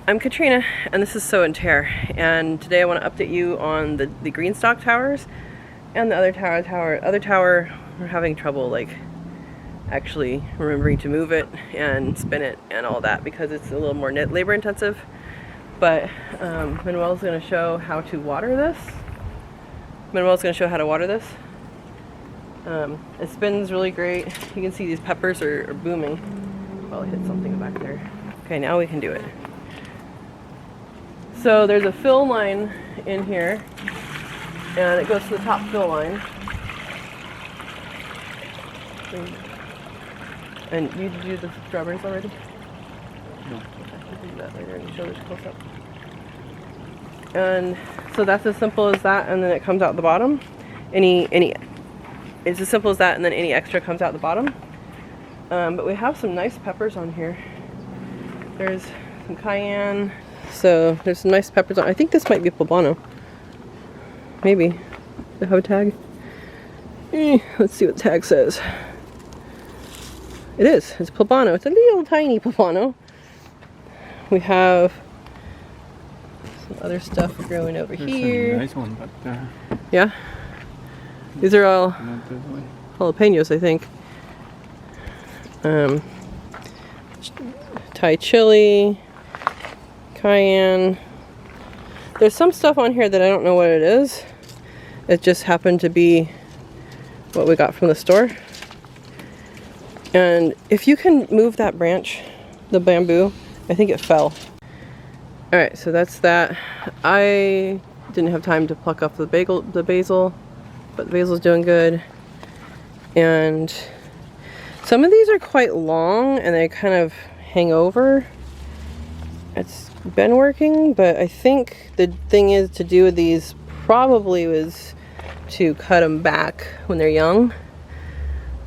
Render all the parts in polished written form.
I'm Katrina, and this is So and Tare, and today I want to update you on the Greenstalk towers and the other tower. We're having trouble like actually remembering to move it and spin it and all that because it's a little more labor intensive. But Manuel's going to show how to water this. It spins really great. You can see these peppers are booming. Probably hit something back there. Okay, now we can do it. So there's a fill line in here, and it goes to the top fill line. And you do the strawberries already? No. I'll do that later and show this close up. And so that's as simple as that, and then it comes out the bottom. It's as simple as that, and then any extra comes out the bottom. But we have some nice peppers on here. There's some cayenne. So there's some nice peppers on. I think this might be poblano. Maybe. Does it have a tag? Let's see what the tag says. It is. It's poblano. It's a little tiny poblano. We have some other stuff growing over here. A nice one, but yeah. These are all jalapenos, I think. Thai chili. Cayenne. There's some stuff on here that I don't know what it is. It just happened to be what we got from the store. And if you can move that branch, the bamboo, I think it fell. Alright, so that's that. I didn't have time to pluck up the basil, but the basil's doing good. And some of these are quite long and they kind of hang over. It's been working, but I think the thing is to do with these probably was to cut them back when they're young.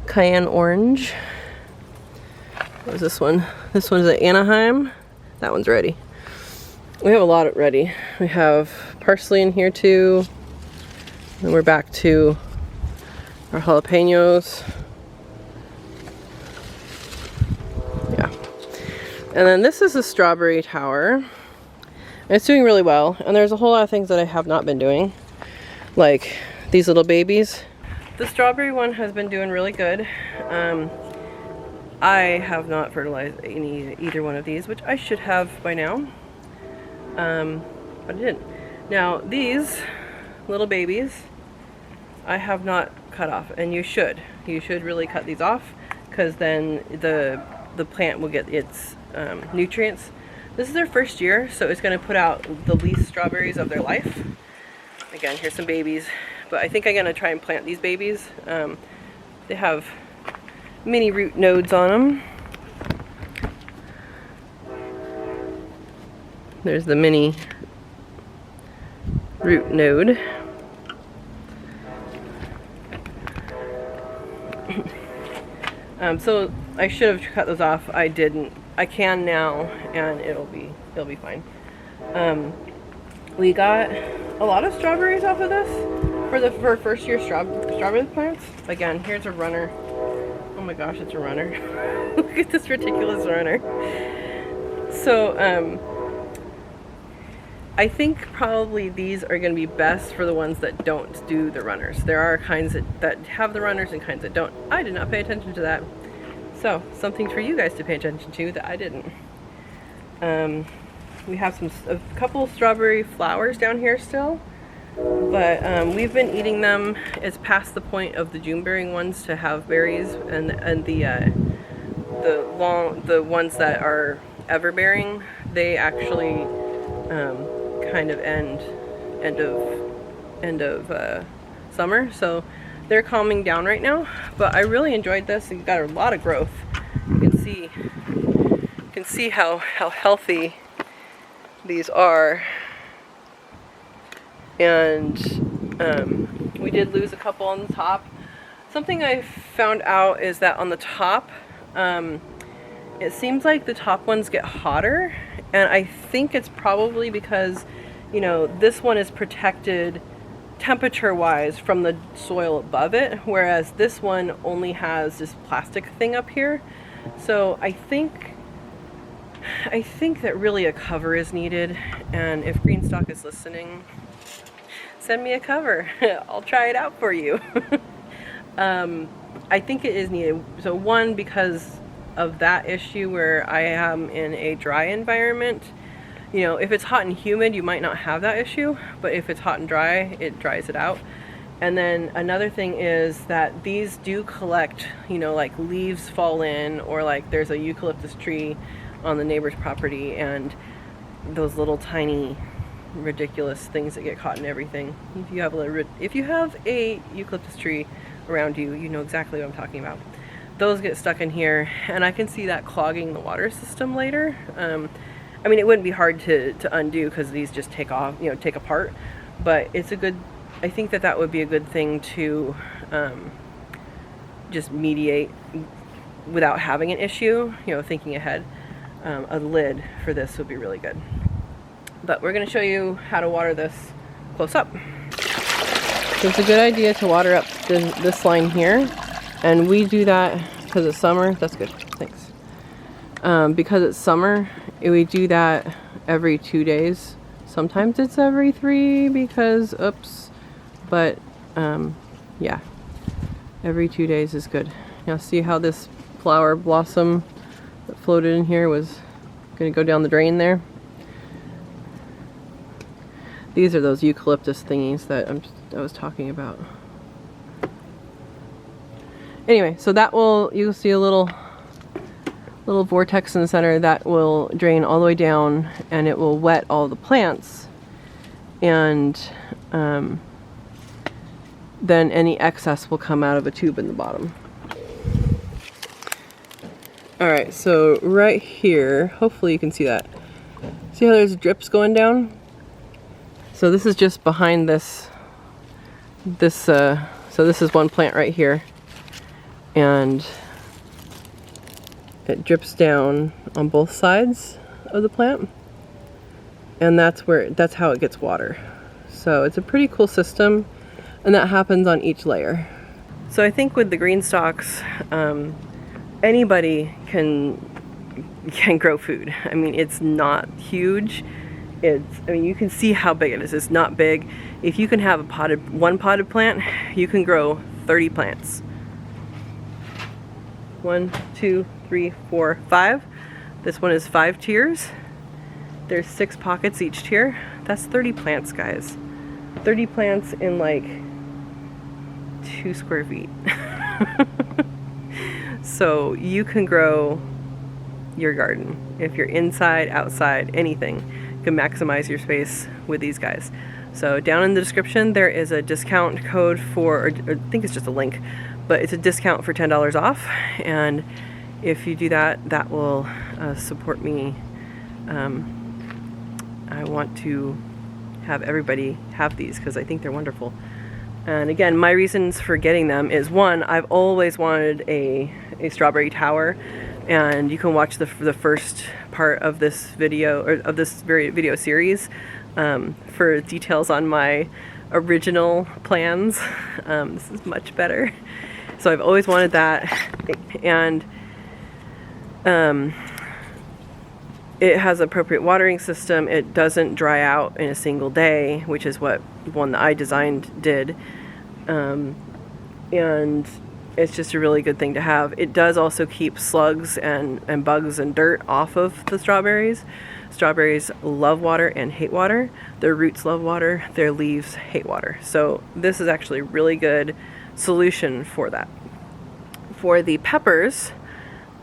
Cayenne orange. What was this one? This one's at Anaheim. That one's ready. We have a lot ready. We have parsley in here too. Then we're back to our jalapenos. Yeah. And then this is a strawberry tower. And it's doing really well. And there's a whole lot of things that I have not been doing. Like these little babies. The strawberry one has been doing really good. I have not fertilized either one of these, which I should have by now. But I didn't. Now these little babies, I have not cut off. And you should. You should really cut these off. Because then the plant will get its nutrients. This is their first year, so it's going to put out the least strawberries of their life. Again, here's some babies, but I think I'm going to try and plant these babies. They have mini root nodes on them. There's the mini root node. So I should have cut those off. I didn't. I can now, and it'll be fine. We got a lot of strawberries off of this for first year strawberry plants. Again, here's a runner. Oh my gosh, it's a runner. Look at this ridiculous runner. So I think probably these are going to be best for the ones that don't do the runners. There are kinds that have the runners and kinds that don't. I did not pay attention to that. So, something for you guys to pay attention to that I didn't. We have a couple strawberry flowers down here still, but we've been eating them. It's past the point of the June bearing ones to have berries, and the ones that are ever bearing, they actually kind of end of summer. So they're calming down right now, but I really enjoyed this. You got a lot of growth. You can see how healthy these are. And we did lose a couple on the top. Something I found out is that on the top, it seems like the top ones get hotter, and I think it's probably because, you know, this one is protected temperature-wise from the soil above it, whereas this one only has this plastic thing up here. So I think I think that really a cover is needed, and if Greenstalk is listening, send me a cover. I'll try it out for you. I think it is needed. So one, because of that issue where I am in a dry environment. You know, if it's hot and humid, you might not have that issue, but if it's hot and dry, it dries it out. And then another thing is that these do collect, you know, like leaves fall in, or like there's a eucalyptus tree on the neighbor's property, and those little tiny ridiculous things that get caught in everything. If you have a eucalyptus tree around you, you know exactly what I'm talking about. Those get stuck in here, and I can see that clogging the water system later. I mean, it wouldn't be hard to undo because these just take off, you know, take apart. But it's a good, I think that would be a good thing to just mediate without having an issue, you know, thinking ahead. A lid for this would be really good. But we're going to show you how to water this close up. So it's a good idea to water up this line here. And we do that because it's summer. That's good. Thanks. Because it's summer, we do that every 2 days. Sometimes it's every 3 because, oops. But, yeah. Every 2 days is good. Now see how this flower blossom that floated in here was going to go down the drain there? These are those eucalyptus thingies that I was talking about. Anyway, so that you'll see a little vortex in the center that will drain all the way down, and it will wet all the plants, and then any excess will come out of a tube in the bottom. Alright, so right here, hopefully you can see that. See how there's drips going down? So this is just behind this, so this is one plant right here, and it drips down on both sides of the plant, and that's how it gets water. So it's a pretty cool system, and that happens on each layer. So I think with the Greenstalks, anybody can grow food. I mean, it's not huge. I mean, you can see how big it is. It's not big. If you can have one potted plant, you can grow 30 plants. 1, 2, 3, 4, 5. This one is 5 tiers. There's 6 pockets each tier. That's 30 plants, guys. 30 plants in like 2 square feet. So you can grow your garden. If you're inside, outside, anything, you can maximize your space with these guys. So down in the description there is a discount code for, or I think it's just a link, but it's a discount for $10 off, and if you do that, that will support me. I want to have everybody have these because I think they're wonderful. And again, my reasons for getting them is, one, I've always wanted a strawberry tower, and you can watch the first part of this video, or of this video series, for details on my original plans. This is much better. So I've always wanted that, and it has appropriate watering system. It doesn't dry out in a single day, which is what one that I designed did. And it's just a really good thing to have. It does also keep slugs and bugs and dirt off of the strawberries. Strawberries love water and hate water. Their roots love water, their leaves hate water. So this is actually a really good solution for that. For the peppers,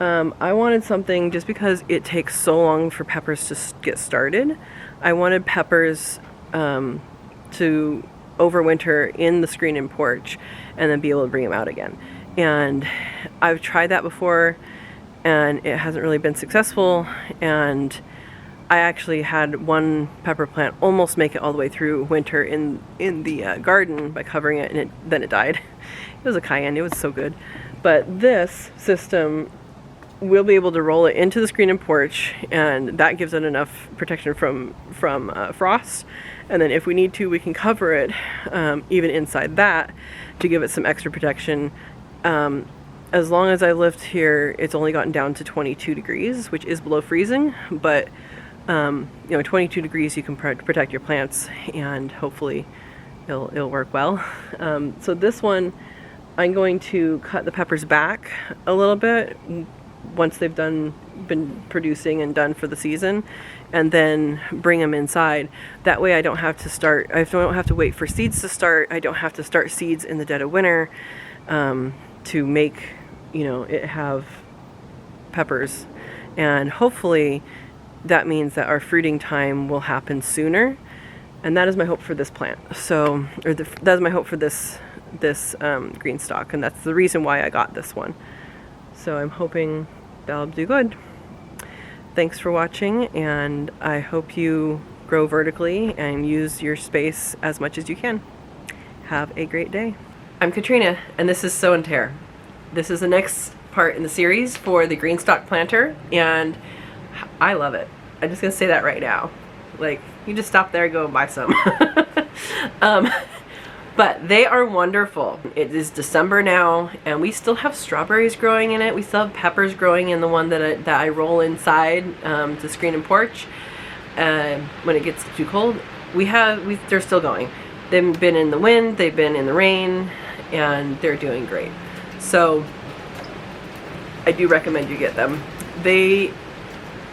I wanted something, just because it takes so long for peppers to get started, I wanted peppers to overwinter in the screen and porch and then be able to bring them out again. And I've tried that before and it hasn't really been successful, and I actually had one pepper plant almost make it all the way through winter in the garden by covering it, and then it died. It was a cayenne. It was so good. But this system, we'll be able to roll it into the screen and porch, and that gives it enough protection from frost. And then if we need to, we can cover it even inside that to give it some extra protection. as long as I've lived here, it's only gotten down to 22 degrees, which is below freezing, but you know, 22 degrees, you can protect your plants, and hopefully it'll work well. So this one, I'm going to cut the peppers back a little bit once they've been producing and done for the season, and then bring them inside. That way I don't have to wait for seeds to start. I don't have to start seeds in the dead of winter to make, you know, it have peppers. And hopefully that means that our fruiting time will happen sooner, and that is my hope for this plant. So, that is my hope for this Greenstalk, and that's the reason why I got this one. So I'm hoping that'll do good. Thanks for watching, and I hope you grow vertically and use your space as much as you can. Have a great day. I'm Katrina, and this is Sow and Tare. This is the next part in the series for the Greenstalk planter, and I love it. I'm just gonna say that right now. Like, you just stop there and go and buy some. But they are wonderful. It is December now, and we still have strawberries growing in it. We still have peppers growing in the one that I roll inside to screen and porch. When it gets too cold, they're still going. They've been in the wind, they've been in the rain, and they're doing great. So I do recommend you get them. They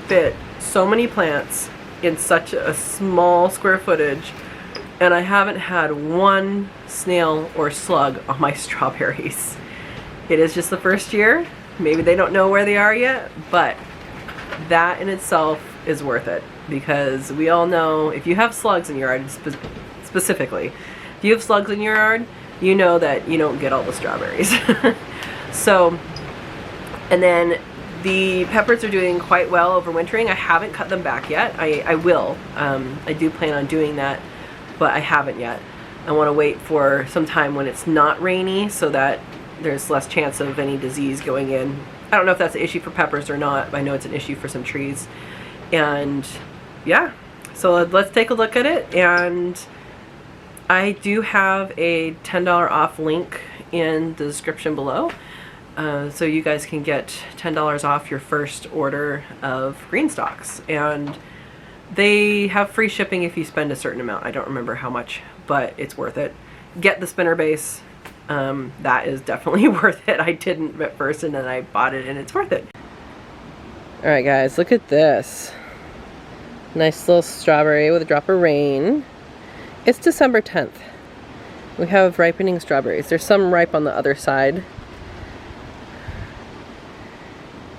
fit so many plants in such a small square footage, and I haven't had one snail or slug on my strawberries. It is just the first year. Maybe they don't know where they are yet, but that in itself is worth it, because we all know if you have slugs in your yard, specifically, if you have slugs in your yard, you know that you don't get all the strawberries. So, and then the peppers are doing quite well overwintering. I haven't cut them back yet. I will. I do plan on doing that, but I haven't yet. I want to wait for some time when it's not rainy so that there's less chance of any disease going in. I don't know if that's an issue for peppers or not, but I know it's an issue for some trees. And yeah, so let's take a look at it. And I do have a $10 off link in the description below. So you guys can get $10 off your first order of Greenstalks. And they have free shipping if you spend a certain amount. I don't remember how much, but it's worth it. Get the spinner base. That is definitely worth it. I didn't at first, and then I bought it, and it's worth it. Alright guys, look at this. Nice little strawberry with a drop of rain. It's December 10th. We have ripening strawberries. There's some ripe on the other side.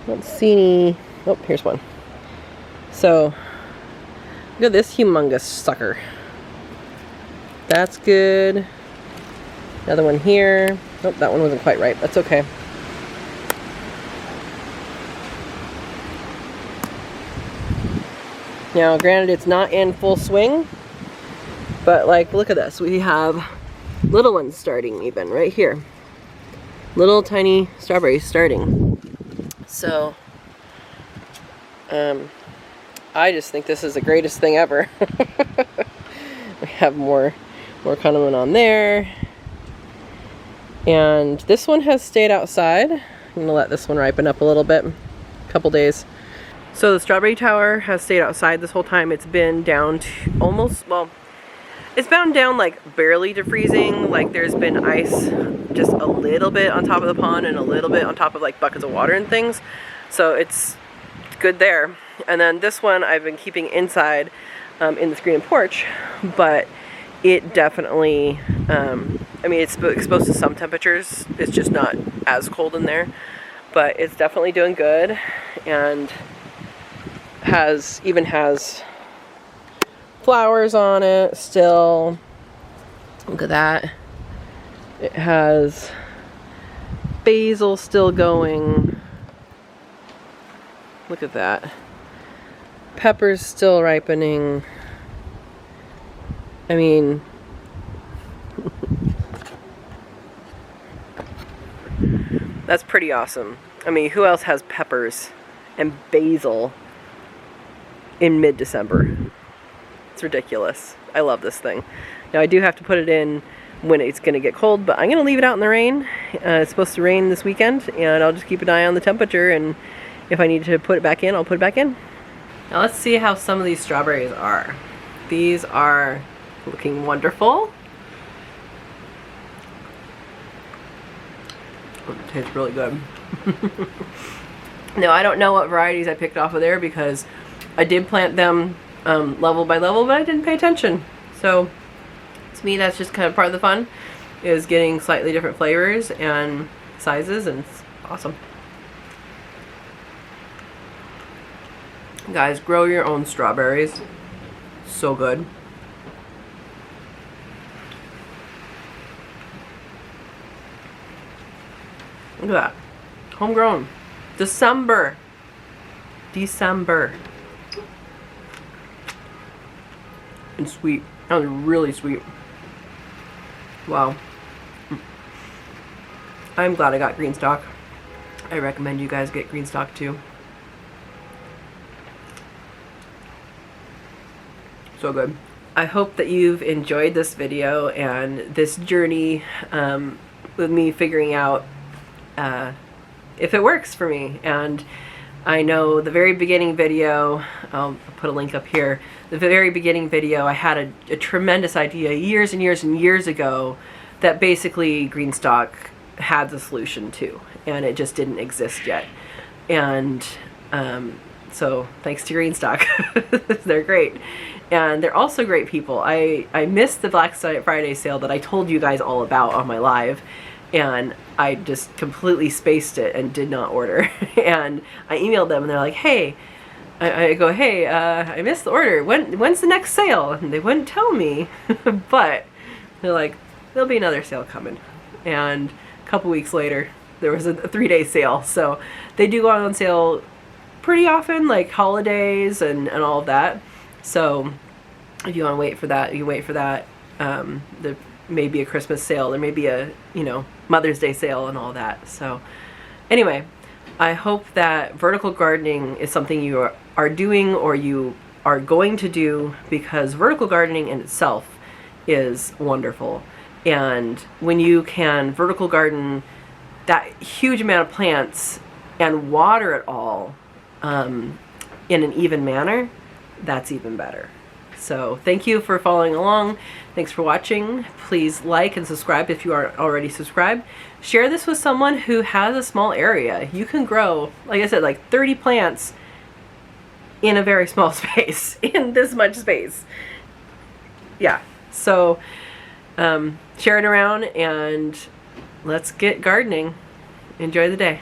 Don't see any. Oh, here's one. So, look at this humongous sucker. That's good. Another one here. Nope, that one wasn't quite ripe. That's okay. Now, granted, it's not in full swing, but like, look at this. We have little ones starting even right here. Little tiny strawberries starting. So, I just think this is the greatest thing ever. We have more coming on there. And this one has stayed outside. I'm gonna let this one ripen up a little bit, a couple days. So the strawberry tower has stayed outside this whole time. It's been down to almost, well, it's been down like barely to freezing. Like there's been ice just a little bit on top of the pond and a little bit on top of like buckets of water and things. So it's good there. And then this one I've been keeping inside in the screen and porch, but it definitely, I mean, it's exposed to some temperatures. It's just not as cold in there, but it's definitely doing good, and even has flowers on it still. Look at that. It has basil still going. Look at that. Peppers still ripening. I mean, that's pretty awesome. I mean, who else has peppers and basil in mid-December? It's ridiculous. I love this thing. Now I do have to put it in when it's going to get cold, but I'm going to leave it out in the rain. It's supposed to rain this weekend, and I'll just keep an eye on the temperature, and if I need to put it back in, I'll put it back in. Now let's see how some of these strawberries are. These are looking wonderful. Oh, it tastes really good. Now I don't know what varieties I picked off of there because I did plant them level by level, but I didn't pay attention. So to me, that's just kind of part of the fun, is getting slightly different flavors and sizes, and it's awesome. Guys, grow your own strawberries. So good. Look at that. Homegrown. December. And sweet. That was really sweet. Wow. I'm glad I got Greenstalk. I recommend you guys get Greenstalk too. So good. I hope that you've enjoyed this video and this journey with me figuring out if it works for me. And I know the very beginning video, I'll put a link up here, the very beginning video, I had a tremendous idea years and years and years ago that basically Greenstalk had the solution to, and it just didn't exist yet. And so thanks to Greenstalk. They're great. And they're also great people. I missed the Black Friday sale that I told you guys all about on my live, and I just completely spaced it and did not order. And I emailed them and they're like, hey, I go, hey, I missed the order. When's the next sale? And they wouldn't tell me, but they're like, there'll be another sale coming. And a couple weeks later, there was a 3-day sale. So they do go on sale pretty often, like holidays and all of that. So if you want to wait for that, you wait for that. There may be a Christmas sale. There may be a, Mother's Day sale and all that. So anyway, I hope that vertical gardening is something you are doing or you are going to do, because vertical gardening in itself is wonderful. And when you can vertical garden that huge amount of plants and water it all in an even manner, that's even better. So thank you for following along. Thanks for watching. Please like and subscribe if you aren't already subscribed. Share this with someone who has a small area. You can grow, like I said, like 30 plants in a very small space, in this much space. Yeah, so share it around and let's get gardening. Enjoy the day.